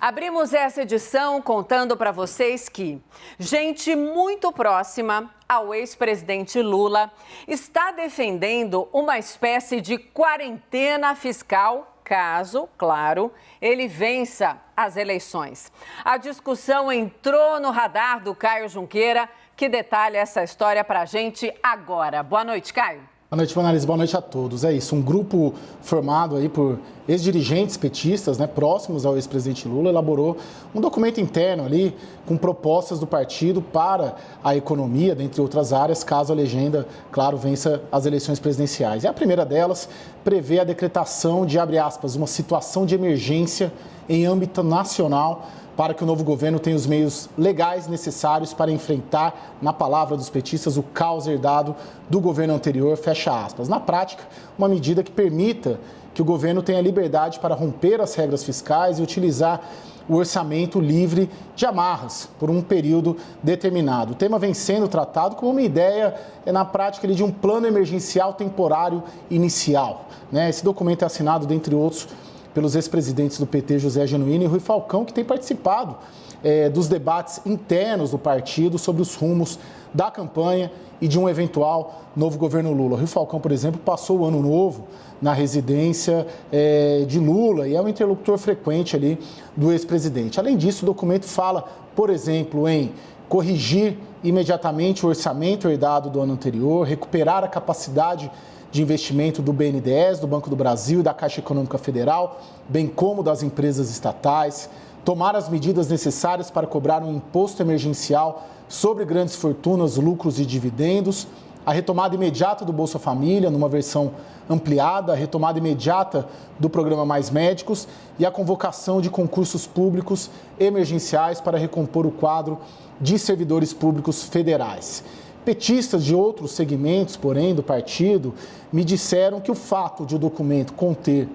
Abrimos essa edição contando para vocês que gente muito próxima ao ex-presidente Lula está defendendo uma espécie de quarentena fiscal, caso, claro, ele vença as eleições. A discussão entrou no radar do Caio Junqueira, que detalha essa história para a gente agora. Boa noite, Caio. Boa noite, Vanalise. Boa noite a todos. É isso, um grupo formado aí por ex-dirigentes petistas, próximos ao ex-presidente Lula, elaborou um documento interno ali com propostas do partido para a economia, dentre outras áreas, caso a legenda, claro, vença as eleições presidenciais. E a primeira delas prevê a decretação de, abre aspas, uma situação de emergência em âmbito nacional para que o novo governo tenha os meios legais necessários para enfrentar, na palavra dos petistas, o caos herdado do governo anterior, fecha aspas. Na prática, uma medida que permita que o governo tenha liberdade para romper as regras fiscais e utilizar o orçamento livre de amarras por um período determinado. O tema vem sendo tratado como uma ideia, na prática, de um plano emergencial temporário inicial. Esse documento é assinado, dentre outros, pelos ex-presidentes do PT, José Genuíno e Rui Falcão, que têm participado dos debates internos do partido sobre os rumos da campanha e de um eventual novo governo Lula. Rui Falcão, por exemplo, passou o ano novo na residência de Lula e é um interlocutor frequente ali do ex-presidente. Além disso, o documento fala, por exemplo, em corrigir imediatamente o orçamento herdado do ano anterior, recuperar a capacidade de investimento do BNDES, do Banco do Brasil e da Caixa Econômica Federal, bem como das empresas estatais, tomar as medidas necessárias para cobrar um imposto emergencial sobre grandes fortunas, lucros e dividendos, a retomada imediata do Bolsa Família, numa versão ampliada, a retomada imediata do programa Mais Médicos e a convocação de concursos públicos emergenciais para recompor o quadro de servidores públicos federais. Petistas de outros segmentos, porém, do partido, me disseram que o fato de o documento conter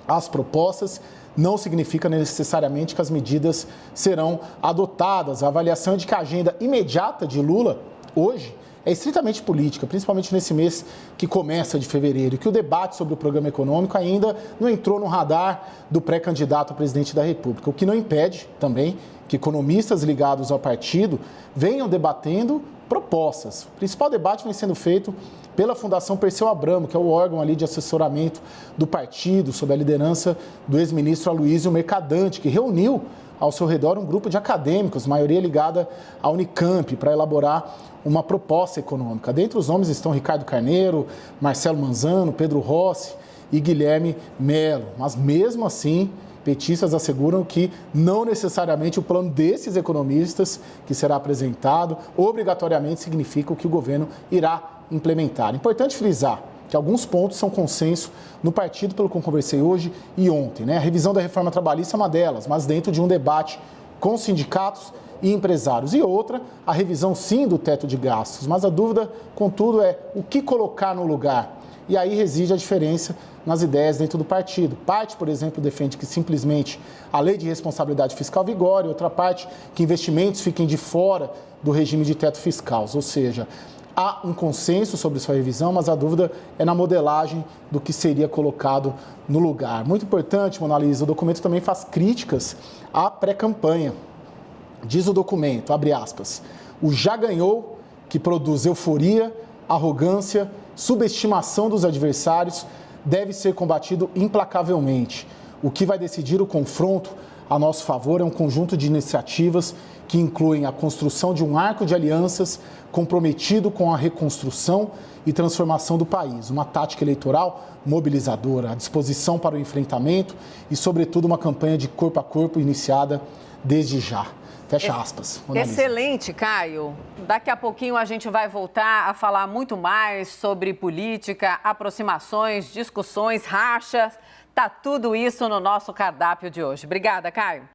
as propostas não significa necessariamente que as medidas serão adotadas. A avaliação é de que a agenda imediata de Lula, hoje, é estritamente política, principalmente nesse mês que começa de fevereiro, e que o debate sobre o programa econômico ainda não entrou no radar do pré-candidato a presidente da República, o que não impede também que economistas ligados ao partido venham debatendo propostas. O principal debate vem sendo feito pela Fundação Perseu Abramo, que é o órgão ali de assessoramento do partido, sob a liderança do ex-ministro Aloysio Mercadante, que reuniu ao seu redor um grupo de acadêmicos, maioria ligada à Unicamp, para elaborar uma proposta econômica. Dentre os nomes estão Ricardo Carneiro, Marcelo Manzano, Pedro Rossi e Guilherme Melo. Mas mesmo assim, petistas asseguram que não necessariamente o plano desses economistas que será apresentado obrigatoriamente significa o que o governo irá implementar. Importante frisar que alguns pontos são consenso no partido, pelo que eu conversei hoje e ontem. A revisão da reforma trabalhista é uma delas, mas dentro de um debate com sindicatos e empresários. E outra, a revisão sim do teto de gastos, mas a dúvida, contudo, é o que colocar no lugar. E aí reside a diferença nas ideias dentro do partido. Parte, por exemplo, defende que simplesmente a lei de responsabilidade fiscal vigore, outra parte que investimentos fiquem de fora do regime de teto fiscal. Ou seja, há um consenso sobre sua revisão, mas a dúvida é na modelagem do que seria colocado no lugar. Muito importante, Monalisa, o documento também faz críticas à pré-campanha. Diz o documento, abre aspas, o já ganhou, que produz euforia, arrogância, subestimação dos adversários, deve ser combatido implacavelmente. O que vai decidir o confronto a nosso favor é um conjunto de iniciativas que incluem a construção de um arco de alianças comprometido com a reconstrução e transformação do país, uma tática eleitoral mobilizadora, a disposição para o enfrentamento e, sobretudo, uma campanha de corpo a corpo iniciada desde já. Fecha aspas. Excelente, Caio. Daqui a pouquinho a gente vai voltar a falar muito mais sobre política, aproximações, discussões, rachas. Tá tudo isso no nosso cardápio de hoje. Obrigada, Caio.